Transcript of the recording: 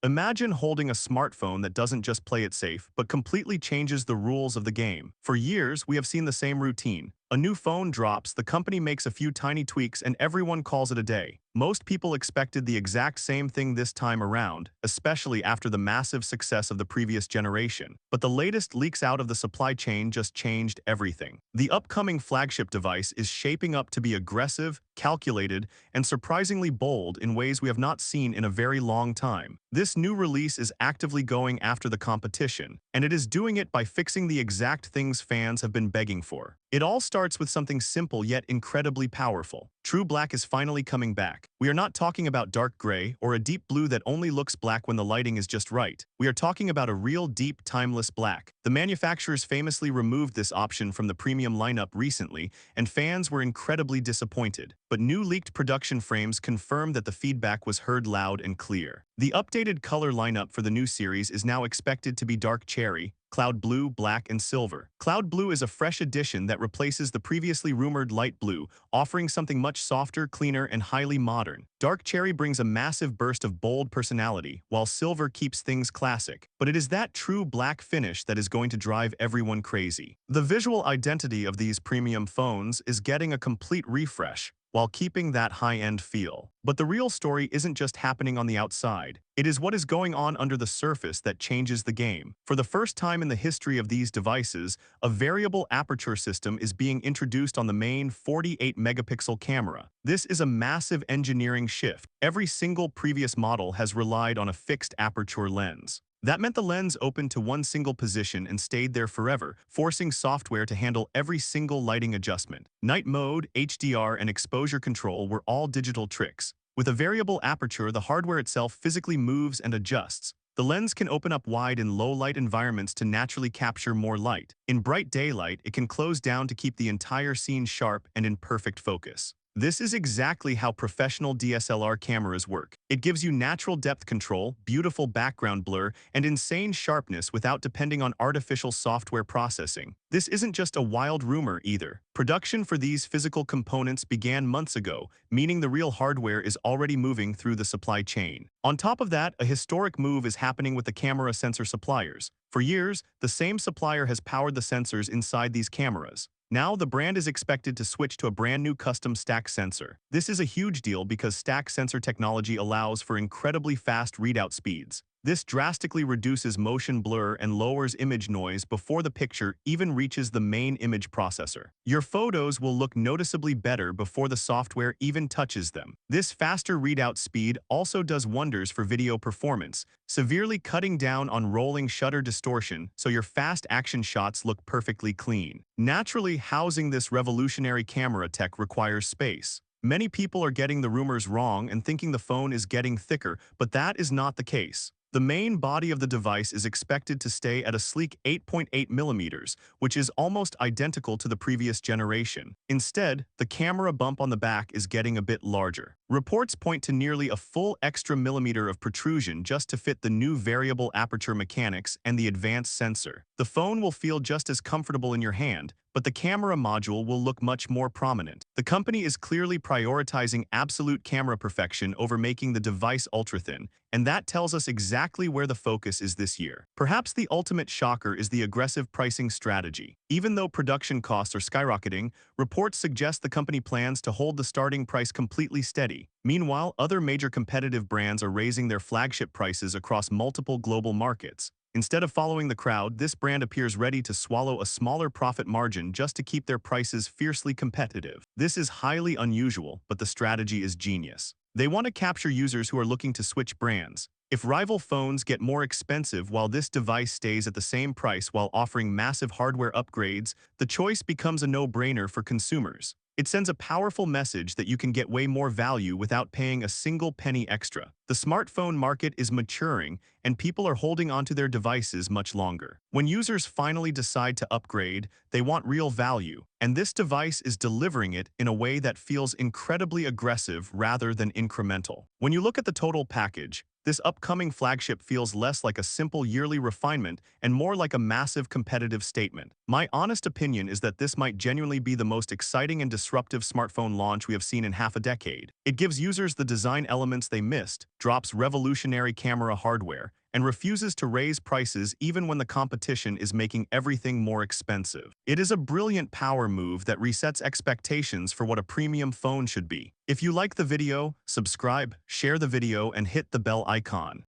Imagine holding a smartphone that doesn't just play it safe, but completely changes the rules of the game. For years, we have seen the same routine. A new phone drops, the company makes a few tiny tweaks, and everyone calls it a day. Most people expected the exact same thing this time around, especially after the massive success of the previous generation. But the latest leaks out of the supply chain just changed everything. The upcoming flagship device is shaping up to be aggressive, calculated, and surprisingly bold in ways we have not seen in a very long time. This new release is actively going after the competition, and it is doing it by fixing the exact things fans have been begging for. It all starts with something simple yet incredibly powerful. True black is finally coming back. We are not talking about dark gray or a deep blue that only looks black when the lighting is just right. We are talking about a real deep, timeless black. The manufacturers famously removed this option from the premium lineup recently, and fans were incredibly disappointed. But new leaked production frames confirm that the feedback was heard loud and clear. The updated color lineup for the new series is now expected to be dark cherry, cloud blue, black, and silver. Cloud blue is a fresh addition that replaces the previously rumored light blue, offering something much softer, cleaner, and highly modern. Dark cherry brings a massive burst of bold personality, while silver keeps things classic. But it is that true black finish that is going to drive everyone crazy. The visual identity of these premium phones is getting a complete refresh, while keeping that high-end feel. But the real story isn't just happening on the outside. It is what is going on under the surface that changes the game. For the first time in the history of these devices, a variable aperture system is being introduced on the main 48-megapixel camera. This is a massive engineering shift. Every single previous model has relied on a fixed aperture lens. That meant the lens opened to one single position and stayed there forever, forcing software to handle every single lighting adjustment. Night mode, HDR, and exposure control were all digital tricks. With a variable aperture, the hardware itself physically moves and adjusts. The lens can open up wide in low-light environments to naturally capture more light. In bright daylight, it can close down to keep the entire scene sharp and in perfect focus. This is exactly how professional DSLR cameras work. It gives you natural depth control, beautiful background blur, and insane sharpness without depending on artificial software processing. This isn't just a wild rumor either. Production for these physical components began months ago, meaning the real hardware is already moving through the supply chain. On top of that, a historic move is happening with the camera sensor suppliers. For years, the same supplier has powered the sensors inside these cameras. Now, the brand is expected to switch to a brand new custom stack sensor. This is a huge deal because stack sensor technology allows for incredibly fast readout speeds. This drastically reduces motion blur and lowers image noise before the picture even reaches the main image processor. Your photos will look noticeably better before the software even touches them. This faster readout speed also does wonders for video performance, severely cutting down on rolling shutter distortion so your fast action shots look perfectly clean. Naturally, housing this revolutionary camera tech requires space. Many people are getting the rumors wrong and thinking the phone is getting thicker, but that is not the case. The main body of the device is expected to stay at a sleek 8.8 millimeters, which is almost identical to the previous generation. Instead, the camera bump on the back is getting a bit larger. Reports point to nearly a full extra millimeter of protrusion just to fit the new variable aperture mechanics and the advanced sensor. The phone will feel just as comfortable in your hand, but the camera module will look much more prominent. The company is clearly prioritizing absolute camera perfection over making the device ultra-thin, and that tells us exactly where the focus is this year. Perhaps the ultimate shocker is the aggressive pricing strategy. Even though production costs are skyrocketing, reports suggest the company plans to hold the starting price completely steady. Meanwhile, other major competitive brands are raising their flagship prices across multiple global markets. Instead of following the crowd, this brand appears ready to swallow a smaller profit margin just to keep their prices fiercely competitive. This is highly unusual, but the strategy is genius. They want to capture users who are looking to switch brands. If rival phones get more expensive while this device stays at the same price while offering massive hardware upgrades, the choice becomes a no-brainer for consumers. It sends a powerful message that you can get way more value without paying a single penny extra. The smartphone market is maturing, and people are holding onto their devices much longer. When users finally decide to upgrade, they want real value, and this device is delivering it in a way that feels incredibly aggressive rather than incremental. When you look at the total package, This upcoming flagship feels less like a simple yearly refinement and more like a massive competitive statement. My honest opinion is that this might genuinely be the most exciting and disruptive smartphone launch we have seen in half a decade. It gives users the design elements they missed, drops revolutionary camera hardware, and refuses to raise prices even when the competition is making everything more expensive. It is a brilliant power move that resets expectations for what a premium phone should be. If you like the video, subscribe, share the video, and hit the bell icon.